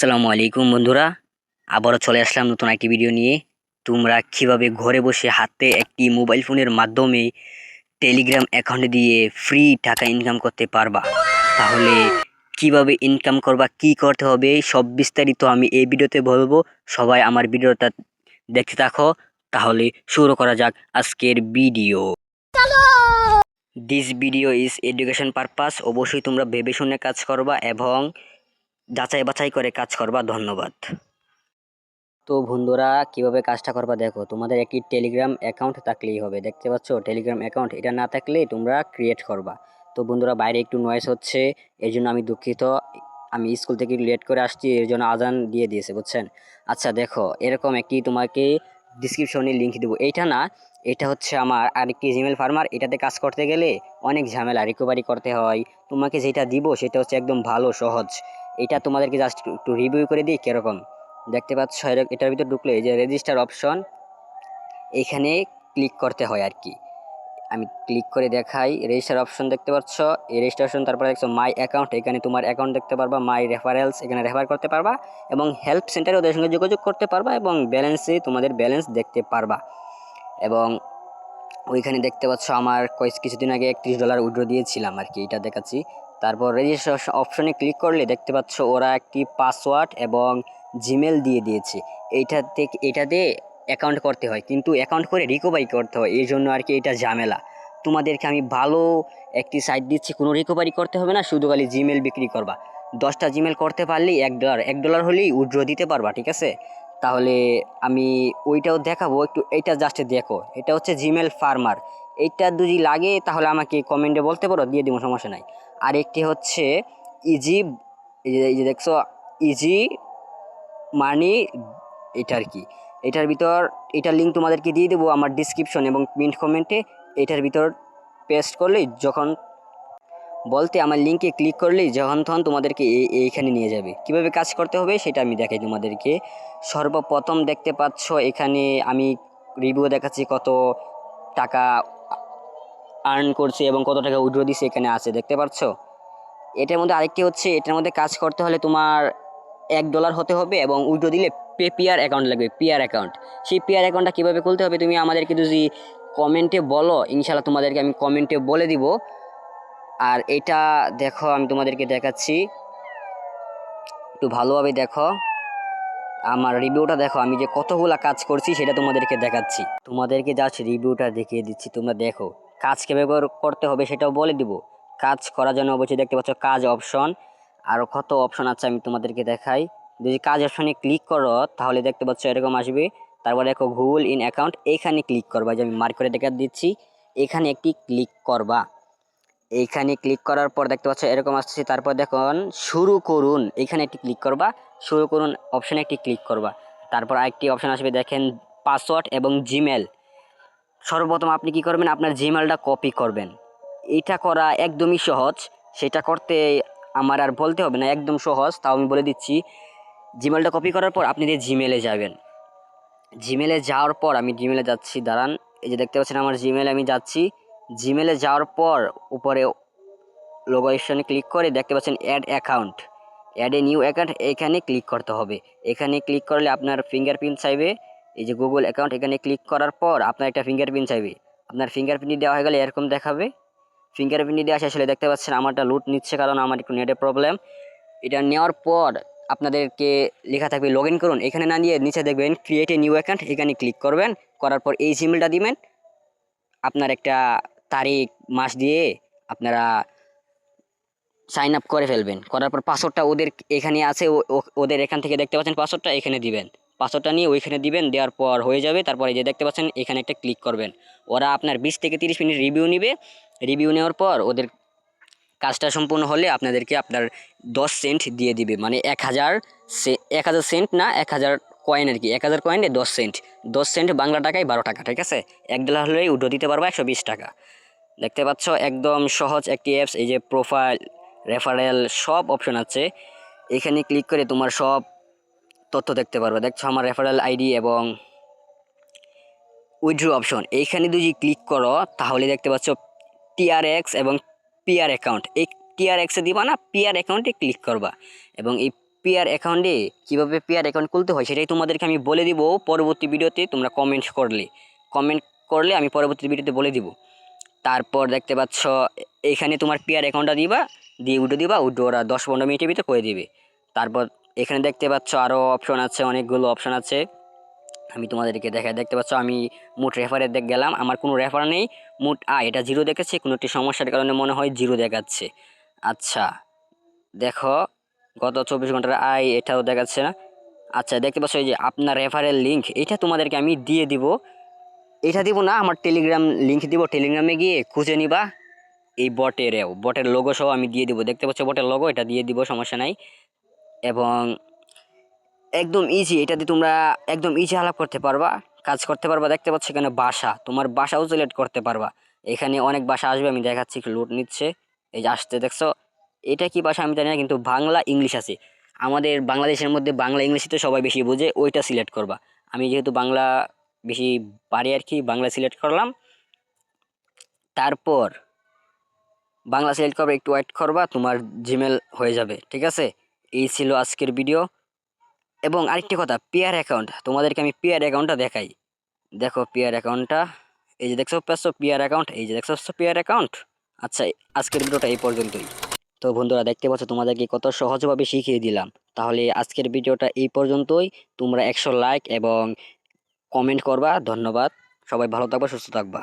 আসসালামু আলাইকুম বন্ধুরা, আবারও চলে আসলাম নতুন একটি ভিডিও নিয়ে। তোমরা কিভাবে ঘরে বসে হাতে একটি মোবাইল ফোনের মাধ্যমে টেলিগ্রাম অ্যাকাউন্ট দিয়ে ফ্রি টাকা ইনকাম করতে পারবা। তাহলে কিভাবে ইনকাম করবা, কি করতে হবে, সব বিস্তারিত আমি এই ভিডিওতে বলবো। সবাই আমার ভিডিওটা দেখতে থাকো। তাহলে শুরু করা যাক আজকের video. This video is education purpose. অবশ্যই তোমরা ভেবে শুনে কাজ করবা এবং যাচাই বাছাই করে কাজ করবা। ধন্যবাদ। তো বন্ধুরা, কিভাবে কাজটা করবা দেখো। তোমাদের একটি টেলিগ্রাম অ্যাকাউন্ট থাকলেই হবে। দেখতে পাচ্ছ টেলিগ্রাম অ্যাকাউন্ট, এটা না থাকলে তোমরা ক্রিয়েট করবা। তো বন্ধুরা, বাইরে একটু নয়েজ হচ্ছে, এর জন্য আমি দুঃখিত। আমি স্কুল থেকে লেট করে আসছি, এর জন্য আজান দিয়ে দিয়েছে, বুঝছেন। আচ্ছা দেখো, এরকম একটি তোমাকে ডিসক্রিপশনে লিঙ্ক দেবো। এইটা না, এটা হচ্ছে আমার আরেকটি জিমেল ফার্মার। এটাতে কাজ করতে গেলে অনেক ঝামেলা, রিকভারি করতে হয়। তোমাকে যেটা দিব সেটা হচ্ছে একদম ভালো, সহজ। এটা তোমাদেরকে জাস্ট একটু রিভিউ করে দিই কিরকম। দেখতে পাচ্ছ এটার ভিতর ঢুকলে এই যে রেজিস্টার অপশন, এখানে ক্লিক করতে হয় আর কি। আমি ক্লিক করে দেখাই। রেজিস্টার অপশন দেখতে পাচ্ছ, এই রেজিস্ট্রেশন, তারপরে দেখছো মাই অ্যাকাউন্ট, এখানে তোমার অ্যাকাউন্ট দেখতে পারবা। মাই রেফারেলস, এখানে রেফার করতে পারবা এবং হেল্প সেন্টারে ওদের সঙ্গে যোগাযোগ করতে পারবা এবং ব্যালেন্সে তোমাদের ব্যালেন্স দেখতে পারবা। এবং ওইখানে দেখতে পাচ্ছ আমার কিছুদিন আগে $31 উইথড্র দিয়েছিলাম আর কি, এটা দেখাচ্ছি। তারপর রেজিস্ট্রেশন অপশনে ক্লিক করলে দেখতে পাচ্ছ ওরা একটি পাসওয়ার্ড এবং জিমেল দিয়ে দিয়েছে। এটাতে অ্যাকাউন্ট করতে হয়, কিন্তু অ্যাকাউন্ট করে রিকভারি করতে হয়। এই জন্য আর কি এটা ঝামেলা। তোমাদেরকে আমি ভালো একটি সাইট দিচ্ছি, কোনো রিকভারি করতে হবে না, শুধু খালি জিমেল বিক্রি করবা। 10টা জিমেল করতে পারলেই $1 হলেই উইথড্র দিতে পারবা, ঠিক আছে। তাহলে আমি ওইটাও দেখাবো, একটু এইটা জাস্ট দেখো। এটা হচ্ছে জিমেল ফার্মার। এইটা যদি লাগে তাহলে আমাকে কমেন্টে বলতে পারো, দিয়ে দিব, সমস্যা নাই। আর একটি হচ্ছে ইজি, এই যে দেখছো ইজি মানি, এটা আর কি। এটার ভিতর, এটার লিঙ্ক তোমাদেরকে দিয়ে দেবো আমার ডিসক্রিপশন এবং পিন্ট কমেন্টে। এটার ভিতর পেস্ট করলেই, যখন বলতে আমার লিঙ্কে ক্লিক করলেই যখন তখন তোমাদেরকে এইখানে নিয়ে যাবে। কিভাবে কাজ করতে হবে সেটা আমি দেখাই তোমাদেরকে। সর্বপ্রথম দেখতে পাচ্ছ এখানে আমি রিভিউ দেখাচ্ছি, কত টাকা আর্ন করছে এবং কত টাকা উইথড্র দিছে এখানে আছে, দেখতে পাচ্ছ। এটার মধ্যে আরেকটি হচ্ছে, এটার মধ্যে কাজ করতে হলে তোমার $1 হতে হবে এবং উইথড্র দিলে পিআর অ্যাকাউন্ট লাগবে, পিআর অ্যাকাউন্ট। সেই পিআর অ্যাকাউন্টটা কীভাবে খুলতে হবে তুমি আমাদেরকে যদি কমেন্টে বলো, ইনশাল্লাহ তোমাদেরকে আমি কমেন্টে বলে দিব। আর এটা দেখো, আমি তোমাদেরকে দেখাচ্ছি, একটু ভালোভাবে দেখো। আমার রিভিউটা দেখো, আমি যে কতগুলা কাজ করছি সেটা তোমাদেরকে দেখাচ্ছি। তোমাদেরকে জাস্ট রিভিউটা দেখিয়ে দিচ্ছি, তোমরা দেখো। কাজ কীভাবে করতে হবে সেটাও বলে দিব। কাজ করার জন্য অবশ্যই দেখতে পাচ্ছ কাজ অপশন, আরও কত অপশন আছে আমি তোমাদেরকে দেখাই। যদি কাজ অপশনে ক্লিক করো তাহলে দেখতে পাচ্ছ এরকম আসবে। তারপর দেখো গুগল ইন অ্যাকাউন্ট, এইখানে ক্লিক করবা, যে আমি মার্ক করে দেখা দিচ্ছি। এখানে একটি ক্লিক করবা। এইখানে ক্লিক করার পর দেখতে পাচ্ছ এরকম আসছে। তারপর দেখুন শুরু করুন, এইখানে একটি ক্লিক করবা। শুরু করুন অপশানে একটি ক্লিক করবা। তারপর আরেকটি অপশান আসবে, দেখেন পাসওয়ার্ড এবং জিমেল। সর্বপ্রথম আপনি কি করবেন, আপনার জিমেলটা কপি করবেন। এটা করা একদমই সহজ, সেটা করতে আমার আর বলতে হবে না, একদম সহজ। তাও আমি বলে দিচ্ছি। জিমেলটা কপি করার পর আপনি যে জিমেলে যাবেন, জিমেলে যাওয়ার পর আমি জিমেলে যাচ্ছি, দাঁড়ান। এই যে দেখতে পাচ্ছেন আমার জিমেলে আমি যাচ্ছি। জিমেলে যাওয়ার পর উপরে লোগো অপশনে ক্লিক করে দেখতে পাচ্ছেন add account, add a new account, এখানে ক্লিক করতে হবে। এখানে ক্লিক করলে আপনার ফিঙ্গারপ্রিন্ট চাইবে। এই যে গুগল অ্যাকাউন্ট, এখানে ক্লিক করার পর আপনার একটা ফিঙ্গারপ্রিন্ট চাইবে। আপনার ফিঙ্গারপ্রিন্ট দেওয়া হয়ে গেলে এরকম দেখাবে। ফিঙ্গারপ্রিন্ট দেওয়া আসলে দেখতে পাচ্ছেন আমারটা লুট নিচ্ছে, কারণ আমার একটু নেটের প্রবলেম। এটা নেওয়ার পর আপনাদেরকে লেখা থাকবে লগ ইন করুন। এখানে না দিয়ে নিচে দেখবেন ক্রিয়েট এ নিউ অ্যাকাউন্ট, এখানে ক্লিক করবেন। করার পর এই জিমেলটা দিবেন। আপনার একটা তারিখ মাস দিয়ে আপনারা সাইন আপ করে ফেলবেন। করার পর পাসওয়ার্ডটা ওদের এখানে আছে, ওদের এখান থেকে দেখতে পাচ্ছেন পাসওয়ার্ডটা, এখানে দিবেন। পাসওয়ার্ডটা নিয়ে ওইখানে দিবেন, দেওয়ার পর হয়ে যাবে। তারপরে যে দেখতে পাচ্ছেন এখানে একটা ক্লিক করবেন। ওরা আপনার 20 থেকে 30 মিনিট রিভিউ নেবে। রিভিউ নেওয়ার পর ওদের কাজটা সম্পূর্ণ হলে আপনাদেরকে আপনার 10 সেন্ট দিয়ে দিবে, মানে 1000 সেন্ট না, 1000 কয়েন আর কি। 1000 কয়েনে 10 সেন্ট, 10 সেন্ট বাংলা টাকায় 12 টাকা, ঠিক আছে। $1 হলেই উঠো দিতে পারবো 120 টাকা। দেখতে পাচ্ছ একদম সহজ একটি অ্যাপস। এই যে প্রোফাইল, রেফারেল, সব অপশন আছে। এখানে ক্লিক করে তোমার সব তথ্য দেখতে পারবে। দেখছো আমার রেফারেল আইডি এবং উইথড্র অপশন, এইখানে যদি ক্লিক করো তাহলে দেখতে পাচ্ছ TRX এবং পিআর অ্যাকাউন্ট। এই TRX এ দিবা না, পিআর অ্যাকাউন্টে ক্লিক করবা এবং এই পিআর অ্যাকাউন্টে কীভাবে পিআর অ্যাকাউন্ট খুলতে হয় সেটাই তোমাদেরকে আমি বলে দিব পরবর্তী ভিডিওতে। তোমরা কমেন্ট করলে আমি পরবর্তী ভিডিওতে বলে দিব। তারপর দেখতে পাচ্ছ এখানে তোমার পিআর অ্যাকাউন্টটা দিয়ে উঠে দিবা, ওরা 10-15 মিনিটের ভিতরে করে দিবে। তারপর এখানে দেখতে পাচ্ছ আরও অপশন আছে, অনেকগুলো অপশন আছে, আমি তোমাদেরকে দেখাই। দেখতে পাচ্ছ আমি মোট রেফারে গেলাম, আমার কোনো রেফার নেই, মোট এটা 0 দেখাচ্ছে, কোনো একটি সমস্যার কারণে মনে হয় 0 দেখাচ্ছে। আচ্ছা দেখো গত 24 ঘন্টার আয় এটাও দেখাচ্ছে না। আচ্ছা দেখতে পাচ্ছ এই যে আপনার রেফারেল লিঙ্ক, এটা তোমাদেরকে আমি দিয়ে দিব। এটা দিব না, আমার টেলিগ্রাম লিঙ্ক দিব, টেলিগ্রামে গিয়ে খুঁজে নিবা এই বটের লোগো সহ আমি দিয়ে দিব। দেখতে পাচ্ছ বটের লোগো, এটা দিয়ে দিব, সমস্যা নাই। এবং একদম ইজি, এটা দিয়ে তোমরা একদম ইজি আলাপ করতে পারবা, কাজ করতে পারবা। দেখতে পাচ্ছ এখানে ভাষা, তোমার ভাষাও সিলেক্ট করতে পারবা। এখানে অনেক ভাষা আসবে, আমি দেখাচ্ছি, লোড নিচ্ছে, এই যে আসতে দেখছো। এটা কি ভাষা আমি জানি না, কিন্তু বাংলা ইংলিশ আছে। আমাদের বাংলাদেশের মধ্যে বাংলা ইংলিশই তো সবাই বেশি বোঝে, ওইটা সিলেক্ট করবা। আমি যেহেতু বাংলা বেশি পারি আর কি, বাংলা সিলেক্ট করলাম। তারপর বাংলা সিলেক্ট করবা, একটু ওয়েট করবা, তোমার জিমেল হয়ে যাবে। ঠিক আছে, এই ছিল আজকের ভিডিও। এবং আরেকটি কথা, পিআর অ্যাকাউন্ট, তোমাদেরকে আমি পিআর অ্যাকাউন্টটা দেখাই। দেখো পিআর অ্যাকাউন্টটা, এই যে দেখছো পাচ্ছ পিআর অ্যাকাউন্ট, এই যে দেখছো পিআর অ্যাকাউন্ট। আচ্ছা আজকের ভিডিওটা এই পর্যন্তই। তো বন্ধুরা দেখতে পাচ্ছ তোমাদেরকে কত সহজভাবে শিখিয়ে দিলাম। তাহলে আজকের ভিডিওটা এই পর্যন্তই। তোমরা 100 লাইক এবং কমেন্ট করবা। ধন্যবাদ, সবাই ভালো থাকবা, সুস্থ থাকবা।